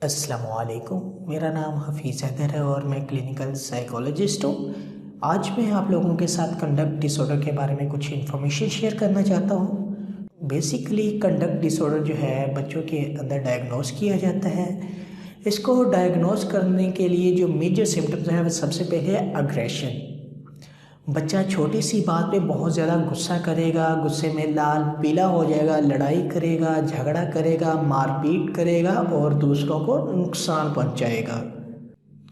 अस्सलामुअलैकुम। मेरा नाम हफीज़ हैदर है और मैं क्लिनिकल साइकोलॉजिस्ट हूँ। आज मैं आप लोगों के साथ कंडक्ट डिसऑर्डर के बारे में कुछ इन्फॉर्मेशन शेयर करना चाहता हूँ। बेसिकली कंडक्ट डिसऑर्डर जो है बच्चों के अंदर डायग्नोस किया जाता है। इसको डायग्नोस करने के लिए जो मेजर सिम्टम्स हैं वो सबसे पहले है अग्रेशन। बच्चा छोटी सी बात पे बहुत ज़्यादा गुस्सा करेगा, गुस्से में लाल पीला हो जाएगा, लड़ाई करेगा, झगड़ा करेगा, मारपीट करेगा और दूसरों को नुकसान पहुंचाएगा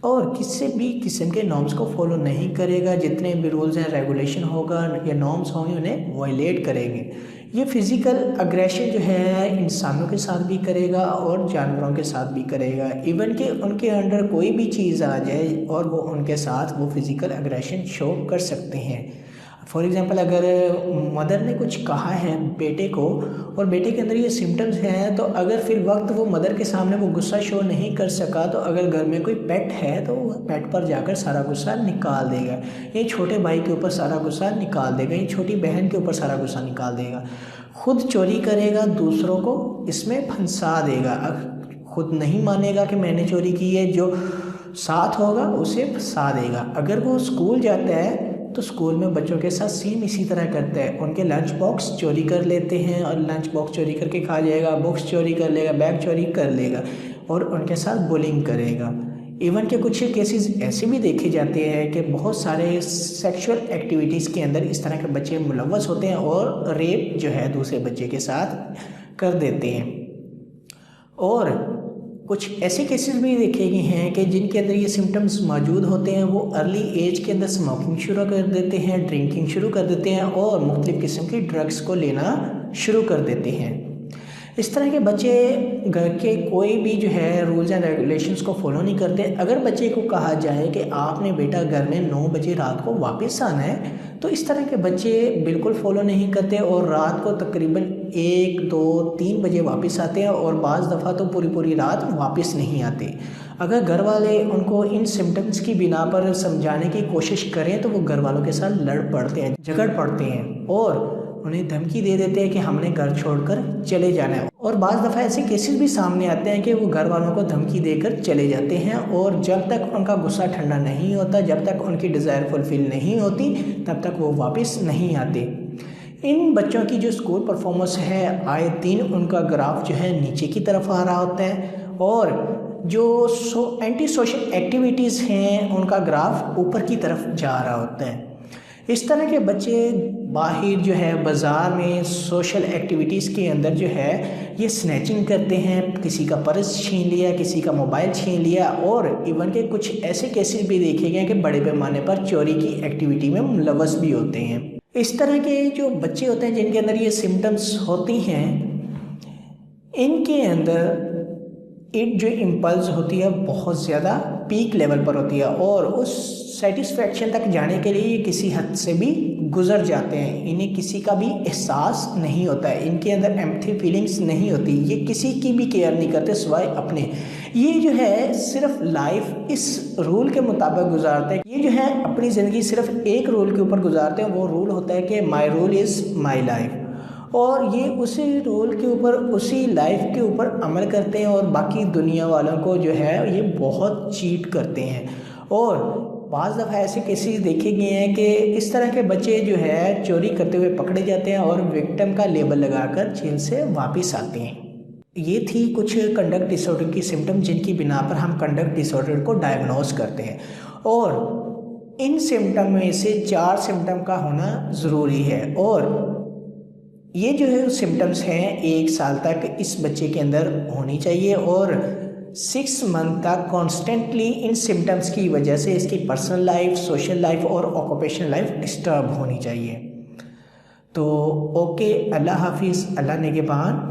और किसी भी किस्म के नॉर्म्स को फॉलो नहीं करेगा। जितने भी रूल्स एंड रेगुलेशन होगा या नॉर्म्स होंगे उन्हें वायलेट करेंगे। ये फिज़िकल अग्रेशन जो है इंसानों के साथ भी करेगा और जानवरों के साथ भी करेगा। इवन कि उनके अंडर कोई भी चीज़ आ जाए और वो उनके साथ वो फिज़िकल अग्रेशन शो कर सकते हैं। फॉर एग्ज़ाम्पल, अगर मदर ने कुछ कहा है बेटे को और बेटे के अंदर ये सिम्टम्स हैं, तो अगर फिर वक्त वो मदर के सामने वो गुस्सा शो नहीं कर सका, तो अगर घर में कोई पेट है तो वो पेट पर जाकर सारा गुस्सा निकाल देगा। ये छोटे भाई के ऊपर सारा गुस्सा निकाल देगा, ये छोटी बहन के ऊपर सारा गुस्सा निकाल देगा। खुद चोरी करेगा, दूसरों को इसमें फंसा देगा। खुद नहीं मानेगा कि मैंने चोरी की है, जो साथ होगा उसे फंसा देगा। अगर वो स्कूल जाता है तो स्कूल में बच्चों के साथ सेम इसी तरह करता है। उनके लंच बॉक्स चोरी कर लेते हैं और लंच बॉक्स चोरी करके खा जाएगा, बुक्स चोरी कर लेगा, बैग चोरी कर लेगा और उनके साथ बुलिंग करेगा। इवन के कुछ केसेस ऐसे भी देखे जाते हैं कि बहुत सारे सेक्सुअल एक्टिविटीज़ के अंदर इस तरह के बच्चे मुलव्वस होते हैं और रेप जो है दूसरे बच्चे के साथ कर देते हैं। और कुछ ऐसे केसेस भी देखे गए हैं कि जिनके अंदर ये सिम्टम्स मौजूद होते हैं। वो अर्ली एज के अंदर स्मोकिंग शुरू कर देते हैं, ड्रिंकिंग शुरू कर देते हैं और मुख्तलिफ़ किस्म की ड्रग्स को लेना शुरू कर देते हैं। इस तरह के बच्चे घर के कोई भी जो है रूल्स एंड रेगुलेशंस को फॉलो नहीं करते। अगर बच्चे को कहा जाए कि आपने बेटा घर में 9 बजे रात को वापस आना है, तो इस तरह के बच्चे बिल्कुल फॉलो नहीं करते और रात को तकरीबन 1, 2, 3 बजे वापस आते हैं और बाज़ दफ़ा तो पूरी पूरी रात वापस नहीं आते। अगर घर वाले उनको इन सिम्टम्स की बिना पर समझाने की कोशिश करें तो वो घर वालों के साथ लड़ पड़ते हैं, झगड़ पड़ते हैं और उन्हें धमकी दे देते हैं कि हमने घर छोड़कर चले जाना है। और बाज़ दफ़ा ऐसे केसेस भी सामने आते हैं कि वो घर वालों को धमकी देकर चले जाते हैं और जब तक उनका गुस्सा ठंडा नहीं होता, जब तक उनकी डिज़ायर फुलफ़िल नहीं होती, तब तक वो वापस नहीं आते। इन बच्चों की जो स्कूल परफॉर्मेंस है आए दिन उनका ग्राफ जो है नीचे की तरफ आ रहा होता है और जो एंटी सोशल एक्टिविटीज़ हैं उनका ग्राफ ऊपर की तरफ जा रहा होता है। इस तरह के बच्चे बाहर जो है बाज़ार में सोशल एक्टिविटीज़ के अंदर जो है ये स्नैचिंग करते हैं, किसी का पर्स छीन लिया, किसी का मोबाइल छीन लिया और इवन के कुछ ऐसे केसेस भी देखे गए कि बड़े पैमाने पर चोरी की एक्टिविटी में मुलव्वस भी होते हैं। इस तरह के जो बच्चे होते हैं जिनके अंदर ये सिम्टम्स होती हैं, इनके अंदर एक जो इम्पल्स होती है बहुत ज़्यादा पीक लेवल पर होती है और उस सेटिस्फैक्शन तक जाने के लिए किसी हद से भी गुजर जाते हैं। इन्हें किसी का भी एहसास नहीं होता है, इनके अंदर एम्पैथी फीलिंग्स नहीं होती, ये किसी की भी केयर नहीं करते सिवाय अपने। ये जो है सिर्फ लाइफ इस रूल के मुताबिक गुजारते हैं। ये जो है अपनी ज़िंदगी सिर्फ एक रूल के ऊपर गुजारते हैं। वो रूल होता है कि my rule is my life और ये उसी रूल के ऊपर, उसी लाइफ के ऊपर अमल करते हैं और बाकी दुनिया वालों को जो है ये बहुत चीट करते हैं। और बाज़ दफ़ा ऐसे केसेस देखे गए हैं कि इस तरह के बच्चे जो है चोरी करते हुए पकड़े जाते हैं और विक्टिम का लेबल लगाकर जेल से वापस आते हैं। ये थी कुछ कंडक्ट डिसऑर्डर की सिम्टम जिनकी बिना पर हम कंडक्ट डिसऑर्डर को डायग्नोस करते हैं और इन सिम्टम में से 4 सिम्टम का होना ज़रूरी है और ये जो है सिम्टम्स हैं 1 साल तक इस बच्चे के अंदर होनी चाहिए और 6 मंथ तक कॉन्स्टेंटली इन सिम्टम्स की वजह से इसकी पर्सनल लाइफ, सोशल लाइफ और ऑक्यूपेशनल लाइफ डिस्टर्ब होनी चाहिए। तो ओके, अल्लाह हाफिज़, अल्लाह निगहबान।